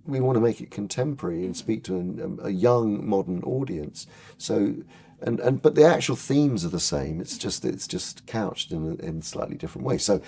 we want to make it contemporary and speak to a young modern audience. So, but the actual themes are the same. It's just couched in a slightly different way. So,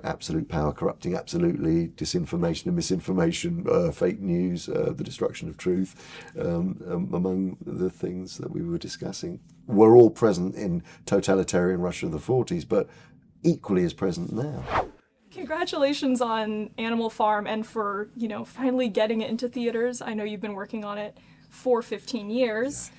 absolute power corrupting absolutely, disinformation and misinformation, fake news, the destruction of truth, among the things that we were discussing, were all present in totalitarian Russia of the 40s, but equally as present now. Congratulations on Animal Farm and for, finally getting it into theaters. I know you've been working on it for 15 years.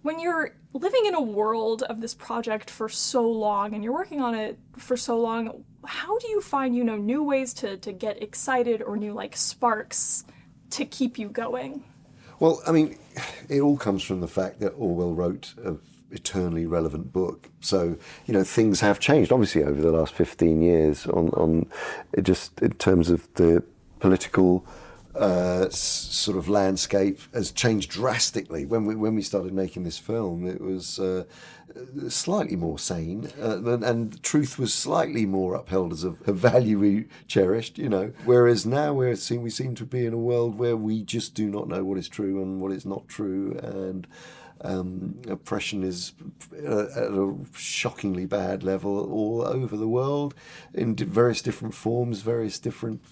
When you're living in a world of this project for so long and you're working on it for so long, how do you find, new ways to get excited or new, sparks to keep you going? Well, I mean, it all comes from the fact that Orwell wrote a eternally relevant book. So, things have changed, obviously, over the last 15 years on just in terms of the political sort of landscape has changed drastically. When we started making this film, it was slightly more sane, and truth was slightly more upheld as a value we cherished, Whereas now we seem to be in a world where we just do not know what is true and what is not true, and oppression is at a shockingly bad level all over the world in various different forms, various different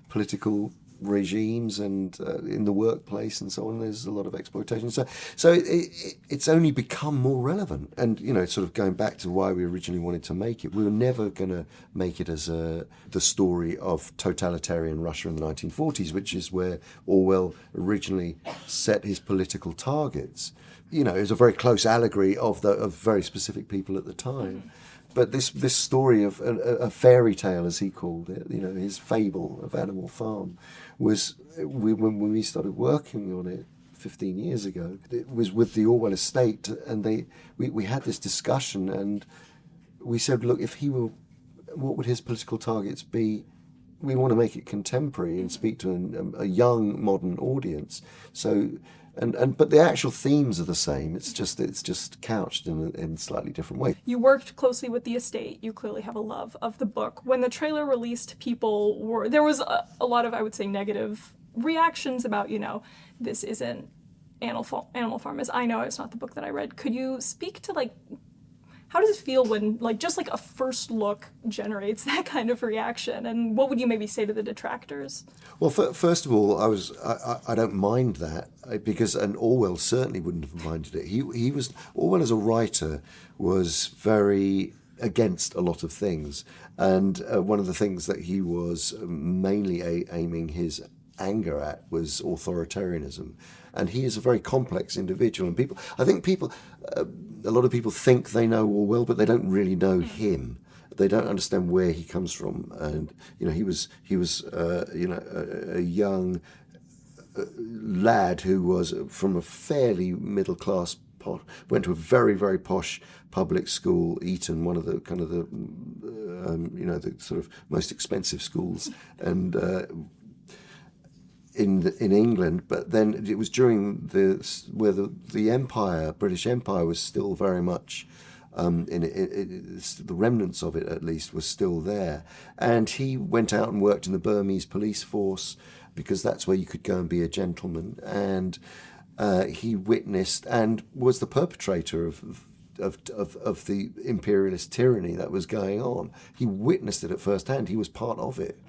political regimes, and in the workplace and so on. There's a lot of exploitation. So it's only become more relevant. And, sort of going back to why we originally wanted to make it, we were never going to make it as the story of totalitarian Russia in the 1940s, which is where Orwell originally set his political targets. It was a very close allegory of very specific people at the time. But this story of a fairy tale, as he called it, his fable of Animal Farm, was when we started working on it 15 years ago. It was with the Orwell estate, and we had this discussion, and we said, look, what would his political targets be? We want to make it contemporary and speak to a young modern audience. So. But the actual themes are the same. It's just couched in a slightly different way. You worked closely with the estate. You clearly have a love of the book. When the trailer released, there was a lot of, I would say, negative reactions about, this isn't Animal Farm. As I know, it's not the book that I read. Could you speak to how does it feel when just a first look generates that kind of reaction? And what would you maybe say to the detractors? Well, first of all, I don't mind that, because, and Orwell certainly wouldn't have minded it. Orwell as a writer was very against a lot of things, and one of the things that he was mainly aiming his anger at was authoritarianism. And he is a very complex individual, and a lot of people think they know Orwell, but they don't really know him. They don't understand where he comes from, and he was a young lad who was from a fairly middle class, went to a very, very posh public school, Eton, one of the kind of the sort of most expensive schools, and in England. But then it was during where the Empire, British Empire, was still very much the remnants of it, at least, was still there. And he went out and worked in the Burmese police force, because that's where you could go and be a gentleman. And he witnessed and was the perpetrator of the imperialist tyranny that was going on. He witnessed it at first hand. He was part of it.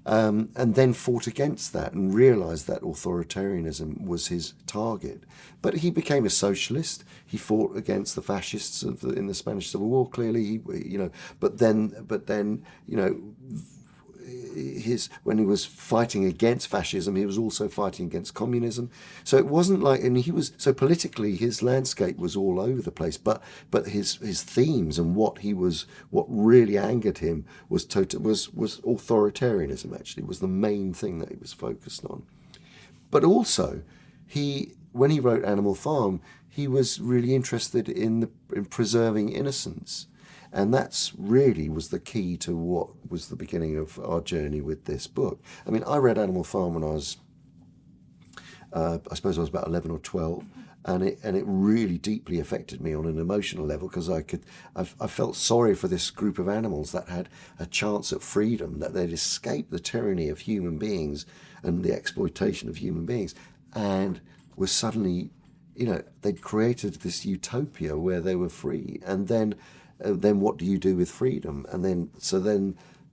And then fought against that and realised that authoritarianism was his target. But he became a socialist. He fought against the fascists in the Spanish Civil War. Clearly, But then, when he was fighting against fascism, he was also fighting against communism. So it wasn't so politically, his landscape was all over the place. But his themes and what really angered him was authoritarianism. Actually, was the main thing that he was focused on. But also, when he wrote Animal Farm, he was really interested in preserving innocence. And that's really was the key to what was the beginning of our journey with this book. I mean, I read Animal Farm when I was, I suppose I was about 11 or 12. and it really deeply affected me on an emotional level, because I felt sorry for this group of animals that had a chance at freedom, that they'd escaped the tyranny of human beings and the exploitation of human beings, and were suddenly, they'd created this utopia where they were free, and then what do you do with freedom? And then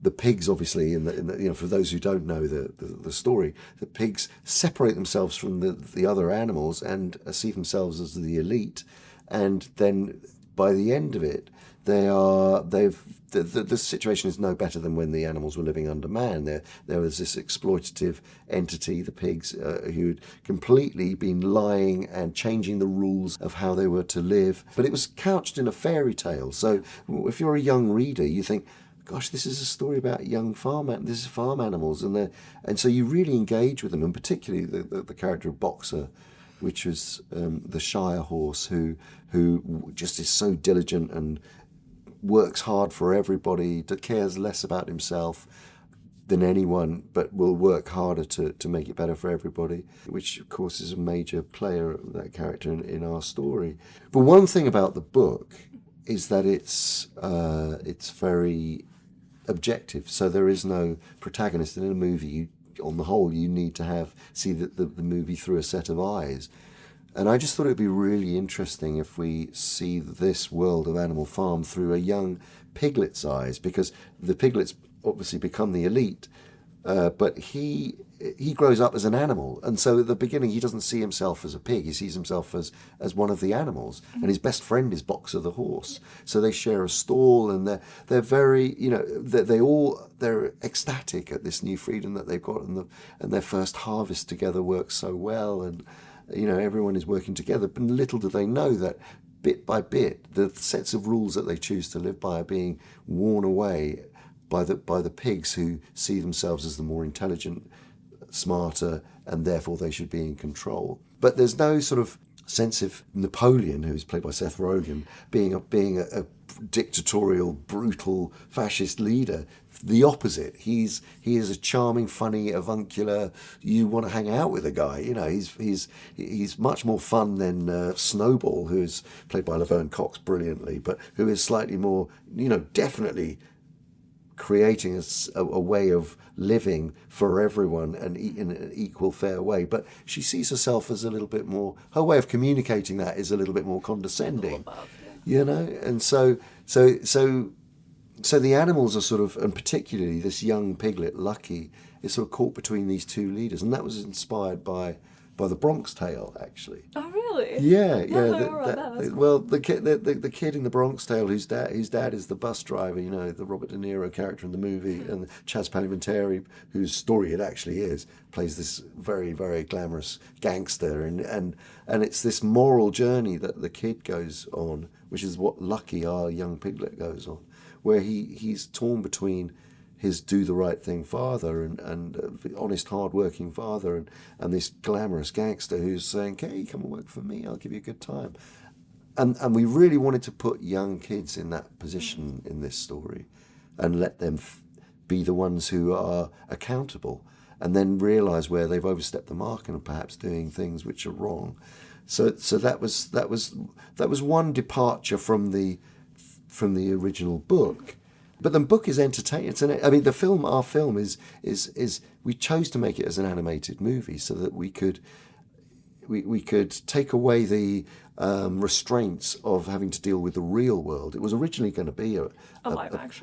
the pigs, obviously, for those who don't know the story, the pigs separate themselves from the other animals and see themselves as the elite, and then by the end of it, the situation is no better than when the animals were living under man. There was this exploitative entity, the pigs, who'd completely been lying and changing the rules of how they were to live. But it was couched in a fairy tale. So if you're a young reader, you think, gosh, this is a story about young this is farm animals, and so you really engage with them, and particularly the character of Boxer, which was the Shire horse, who just is so diligent and works hard for everybody, cares less about himself than anyone, but will work harder to make it better for everybody, which of course is a major player, that character in our story. But one thing about the book is that it's very objective, so there is no protagonist. In a movie, on the whole, you need to see the movie through a set of eyes. And I just thought it would be really interesting if we see this world of Animal Farm through a young piglet's eyes, because the piglets obviously become the elite, but he grows up as an animal, and so at the beginning he doesn't see himself as a pig, he sees himself as one of the animals, and his best friend is Boxer the horse. So they share a stall, and they're very, they're ecstatic at this new freedom that they've got, and their first harvest together works so well, and everyone is working together. But little do they know that bit by bit the sets of rules that they choose to live by are being worn away by the pigs, who see themselves as the more intelligent, smarter, and therefore they should be in control. But there's no sort of sense of Napoleon, who's played by Seth Rogen, being a dictatorial, brutal, fascist leader. The opposite. He is a charming, funny, avuncular. You want to hang out with a guy. He's much more fun than Snowball, who's played by Laverne Cox brilliantly, but who is slightly more, definitely creating a way of living for everyone and in an equal, fair way. But she sees herself as a little bit more, her way of communicating that is a little bit more condescending, and so the animals are sort of, and particularly this young piglet, Lucky, is sort of caught between these two leaders, and that was inspired by The Bronx Tale, actually. Oh, really? Yeah. Cool. Well, the kid in The Bronx Tale, whose dad is the bus driver, the Robert De Niro character in the movie, and Chaz Palminteri, whose story it actually is, plays this very, very glamorous gangster, and it's this moral journey that the kid goes on, which is what Lucky, our young piglet, goes on, where he's torn between his do the right thing father and honest, hard-working father, and this glamorous gangster who's saying, "Hey, come and work for me, I'll give you a good time." And we really wanted to put young kids in that position in this story and let them be the ones who are accountable, and then realise where they've overstepped the mark and are perhaps doing things which are wrong. So that was one departure from the original book. But the book is entertaining. Our film is we chose to make it as an animated movie so that we could take away the restraints of having to deal with the real world. It was originally going to be a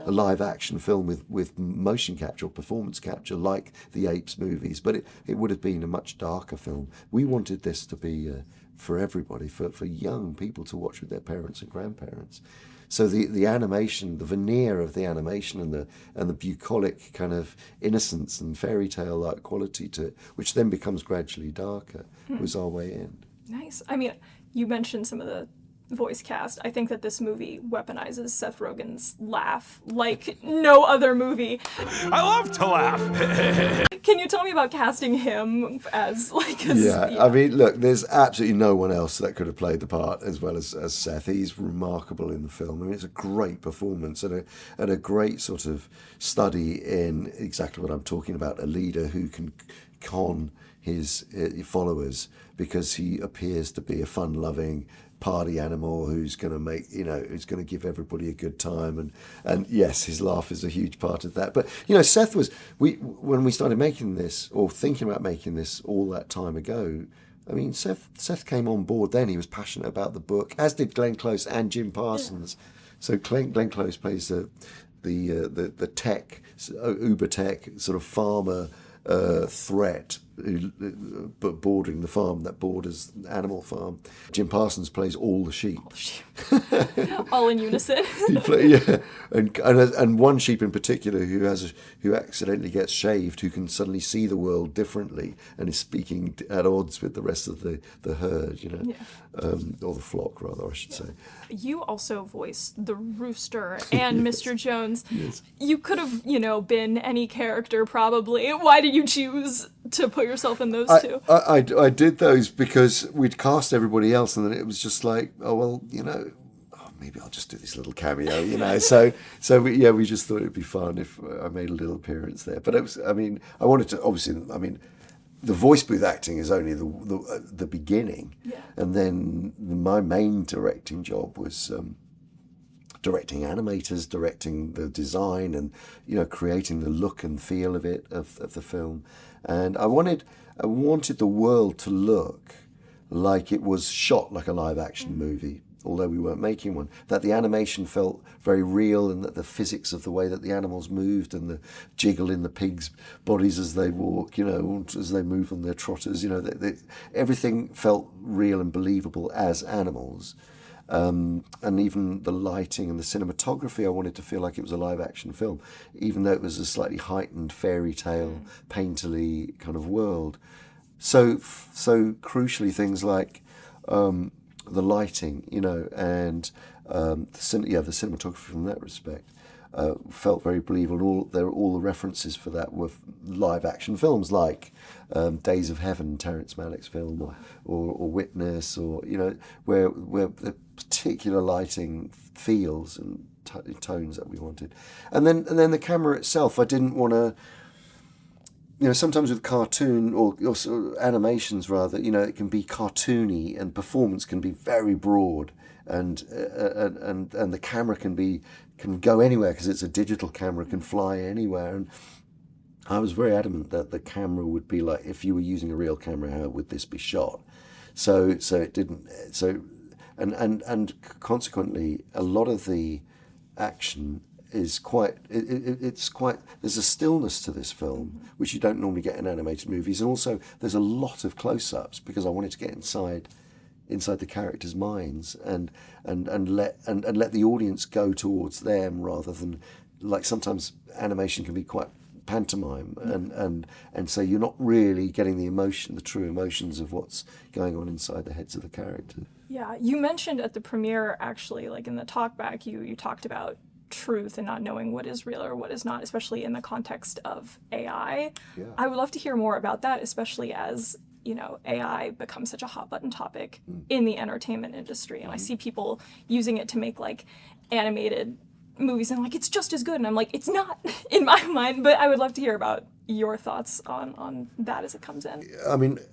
live action film with motion capture or performance capture, like the Apes movies, but it would have been a much darker film. We wanted this to be for everybody, for young people to watch with their parents and grandparents. So the animation, the veneer of the animation, and the bucolic kind of innocence and fairy tale like quality to it, which then becomes gradually darker, was our way in. Nice. I mean, you mentioned some of the voice cast. I think that this movie weaponizes Seth Rogen's laugh like no other movie. I love to laugh. Can you tell me about casting him as Yeah, I mean, look, there's absolutely no one else that could have played the part as well as Seth. He's remarkable in the film. I mean, it's a great performance and a great sort of study in exactly what I'm talking about, a leader who can con his followers because he appears to be a fun-loving party animal who's going to make, who's going to give everybody a good time, and yes, his laugh is a huge part of that. But Seth was when we started making this or thinking about making this all that time ago. I mean, Seth came on board then. He was passionate about the book, as did Glenn Close and Jim Parsons. So Glenn Close plays the tech, uber tech sort of farmer threat, but bordering the farm that borders Animal Farm. Jim Parsons plays all the sheep. All in unison. and one sheep in particular who accidentally gets shaved, who can suddenly see the world differently and is speaking at odds with the rest of the herd, or the flock rather, I should say. You also voiced the rooster and Mr. Jones. Yes. You could have, been any character probably. Why did you choose to put yourself in those two? I did those because we'd cast everybody else, and then it was just like, maybe I'll just do this little cameo, So we just thought it'd be fun if I made a little appearance there. But it was, I wanted to obviously, the voice booth acting is only the beginning, and then my main directing job was directing animators, directing the design, and creating the look and feel of it of the film. And I wanted the world to look like it was shot like a live action movie, although we weren't making one. That the animation felt very real, and that the physics of the way that the animals moved and the jiggle in the pigs' bodies as they walk, as they move on their trotters, everything felt real and believable as animals. And even the lighting and the cinematography, I wanted to feel like it was a live action film, even though it was a slightly heightened fairy tale, painterly kind of world. So crucially, things like the lighting, and the cinematography from that respect felt very believable. All the references for that were live action films like Days of Heaven, Terrence Malick's film, or Witness, or where the particular lighting feels and tones that we wanted, and then the camera itself. I didn't want to. Sometimes with cartoon or sort of animations rather, it can be cartoony and performance can be very broad, and the camera can go anywhere because it's a digital camera, can fly anywhere. And I was very adamant that the camera would be like, if you were using a real camera, how would this be shot? So it didn't. And consequently, a lot of the action is quite. It's quite. There's a stillness to this film which you don't normally get in animated movies, and also there's a lot of close-ups because I wanted to get inside the characters' minds and let the audience go towards them rather than, like, sometimes animation can be quite pantomime and so you're not really getting the true emotions of what's going on inside the heads of the characters. Yeah, you mentioned at the premiere, actually, like in the talkback, you talked about truth and not knowing what is real or what is not, especially in the context of AI. Yeah. I would love to hear more about that, especially as AI becomes such a hot button topic in the entertainment industry. And I see people using it to make like animated movies and like, it's just as good. And I'm like, it's not in my mind, but I would love to hear about your thoughts on that as it comes in.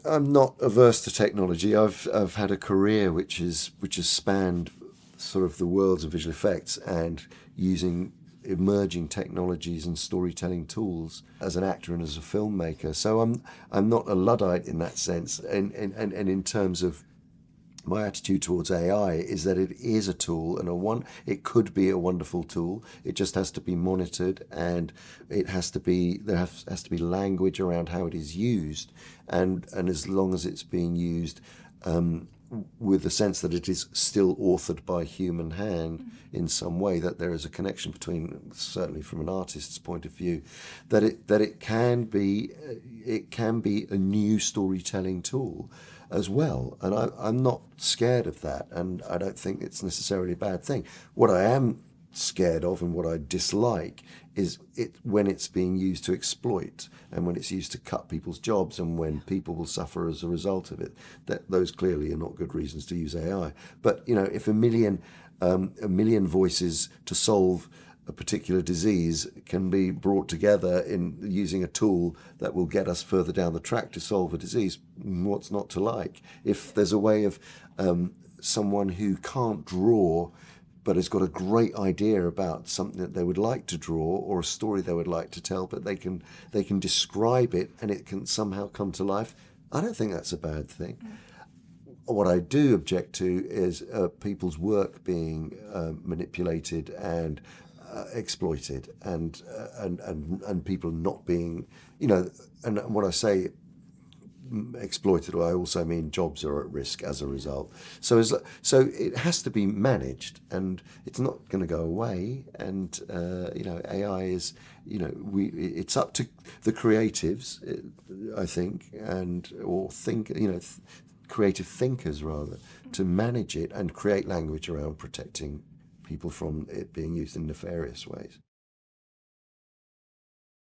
I'm not averse to technology. I've had a career which has spanned sort of the worlds of visual effects and using emerging technologies and storytelling tools as an actor and as a filmmaker. So I'm not a Luddite in that sense. And in terms of my attitude towards AI is that it is a tool, and it could be a wonderful tool. It just has to be monitored, and there has to be language around how it is used, and as long as it's being used with the sense that it is still authored by human hand in some way, that there is a connection between, certainly from an artist's point of view, that it can be a new storytelling tool as well. And I'm not scared of that, and I don't think it's necessarily a bad thing. What I am scared of and what I dislike is when it's being used to exploit, and when it's used to cut people's jobs, and when people will suffer as a result of it. That those clearly are not good reasons to use AI. But if a million voices to solve a particular disease can be brought together in using a tool that will get us further down the track to solve a disease. What's not to like? If there's a way of someone who can't draw but has got a great idea about something that they would like to draw or a story they would like to tell, but they can describe it and it can somehow come to life, I don't think that's a bad thing. What I do object to is people's work being manipulated and exploited, and people not being, and when I say exploited, I also mean jobs are at risk as a result. So it has to be managed, and it's not going to go away. And AI is, it's up to the creatives, I think, creative thinkers rather, to manage it and create language around protecting people from it being used in nefarious ways.